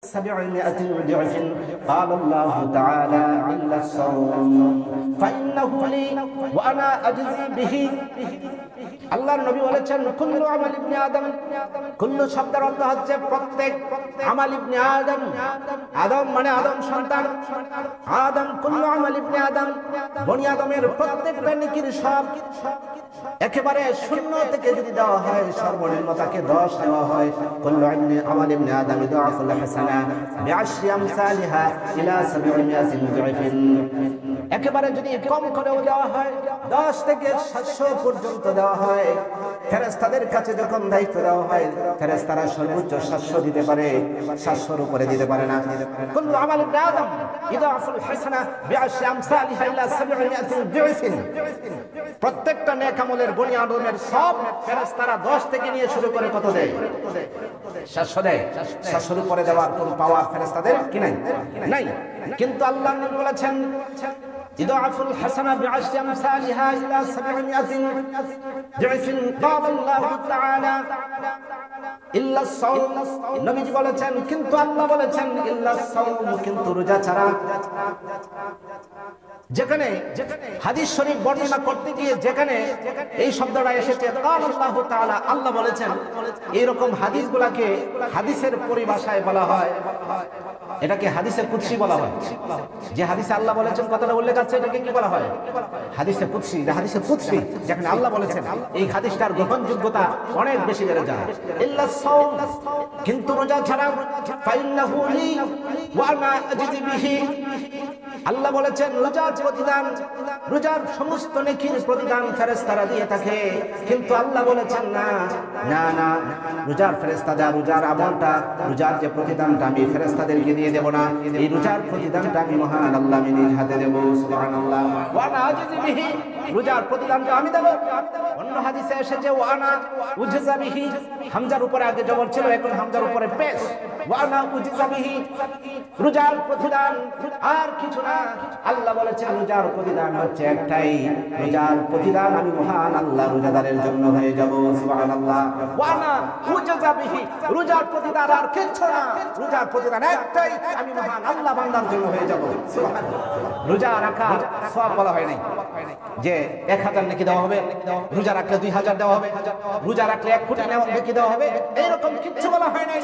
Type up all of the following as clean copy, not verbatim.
700 ضعف قال الله تعالى إلا الصوم فإنه لي وأنا أجزي به আল্লাহর নবী বলেছেন কুল্লু আমাল ইবনে আদম কুল্লু শব্দের অর্থ হচ্ছে প্রত্যেক আমাল ইবনে আদম আদম মানে আদম সন্তান আদম কুল্লু আমাল ইবনে আদম বনি আদমের প্রত্যেকটা নেকির সব একেবারে শূন্য থেকে যদি দেওয়া হয় সর্বনিম্ন তাকে 10 দেওয়া হয় কুল্লু আমাল ইবনে আদম ইদাফুল হাসানা বিআশরি আমসালিহা ইলা 700 ضعف একেবারে যদি কম করেও দেওয়া হয় 10 থেকে 700 পর্যন্ত দেওয়া হয় ফেরেশতাদের কাছে যখন দায়িত্ব দেওয়া হয় ফেরেশতারা সর্বোচ্চ 700 দিতে পারে 700 এর উপরে দিতে পারে না কুল্লু আমাল ইবনে আদম ইদাফুল হাসানা বিআশরি আমসালিহা ইলা 700 ضعف প্রত্যেকটা নেক আমলের বনি আদমের সব ফেরেশতারা 10 থেকে নিয়ে শুরু করে কত দেয় 700 দেয় 700 এর উপরে দেওয়ার কোন পাওয়ার ফেরেশতাদের কি নাই কিন্তু আল্লাহ নবী বলেছেন ইদাফুল হাসানা বিআশরি আমসালিহা ইলা 700 ضعف قال الله تعالى ইল্লা সাওম নবীজি বলেছেন কিন্তু আল্লাহ বলেছেন ইল্লা সাওম কিন্তু রোজা ছাড়া যেখানে হাদিস শরীফ বর্ণনা করতে গিয়ে যেখানে এই শব্দটা এসেছে কাল আল্লাহ তাআলা আল্লাহ বলেছেন এরকম হাদিসগুলোকে হাদিসের পরিভাষায় বলা হয় এটাকে হাদিসে কুদসি বলা হয় যে হাদিসে আল্লাহ বলেছেন কথাটা উল্লেখ আছে এটাকে কি বলা হয় হাদিসে কুদসি হাদিসে কুদসি যেখানে আল্লাহ বলেছেন এই হাদিসটার গ্রহণযোগ্যতা অনেক বেশি বেড়ে যায় ইল্লা সাওম কিন্তু রোজা ছাড়া ফাইন্নাহু লি ওয়া আনা আজজি বিহি আল্লাহ বলেছেন রোজার প্রতিদান রোজার সমস্ত নেকির প্রতিদান ফেরেশতারা দিয়ে থাকে কিন্তু আল্লাহ বলেছেন না না না রোজার ফেরেশতারা রোজার আমলটা রোজার যে প্রতিদানটা আমি ফেরেশতাদেরকে দিয়ে দেব না এই রোজার প্রতিদানটা আমি মহান আল্লাহ আমি নিজ হাতে দেব সুবহানাল্লাহ ওয়া আনা আজজি বিহি রোজার প্রতিদানটা আমি দেব অন্য হাদিসে এসেছে ওয়া আনা উজজা বিহি হামজার উপরে আগে জবর ছিল এখন হামজার উপরে পেশ ওয়া আনা উজজা বিহি রোজার প্রতিদান আর কিছু না আল্লাহ বলেছেন রোজার প্রতিদান হচ্ছে একটাই রোজার প্রতিদান আমি মহান আল্লাহ রোজাদারের জন্য হয়ে যাব সুবহানাল্লাহ ওয়া আনা উজজা বিহি রোজার প্রতিদান আর কিছু না রোজার প্রতিদান একটাই আমি মহান আল্লাহ বান্দার জন্য হয়ে যাব সুবহানাল্লাহ রোজা রাখা সওয়াব বলা হয় নাই যে 1000 নেকি দেওয়া হবে রোজা রাখলে 2000 দেওয়া হবে রোজা রাখলে 1 কোটি নেকি দেওয়া হবে এরকম কিছু বলা হয় নাই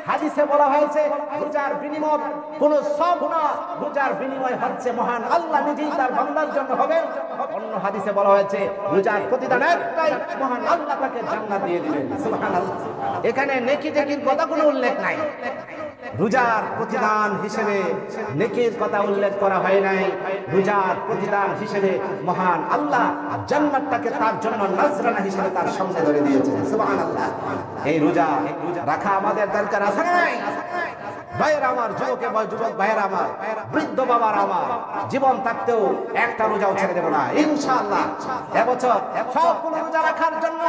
হাদিসে বলা হয়েছে রোজার বিনিময় কোনো সওয়াব না রোজার বিনিময় হচ্ছে মহান আল্লাহ নিজেই তার বান্দার জন্য হবে অন্য হাদিসে বলা হয়েছে রোজার প্রতিদান একটাই মহান আল্লাহ তাকে জান্নাত দিয়ে দিবেন সুবহানাল্লাহ এখানে নেকি নেকির কথা কোনো উল্লেখ নাই রোজার প্রতিদান হিসেবে নেকির কথা উল্লেখ করা হয় নাই রোজার প্রতিদান হিসেবে মহান আল্লাহ জান্নাতটাকে তার জন্য নজরানা হিসেবে তার সামনে ধরে দিয়েছেন সুবহানাল্লাহ এই রোজা রাখা আমাদের দরকার আছে না নাই ভাইয়েরা আমার যুবক ভাইয়েরা আমার বৃদ্ধ বাবার আমার জীবন থাকতেও একটা রোজাও ছেড়ে দেব না ইনশাআল্লাহ এবছর সবগুলো রোজা রাখার জন্য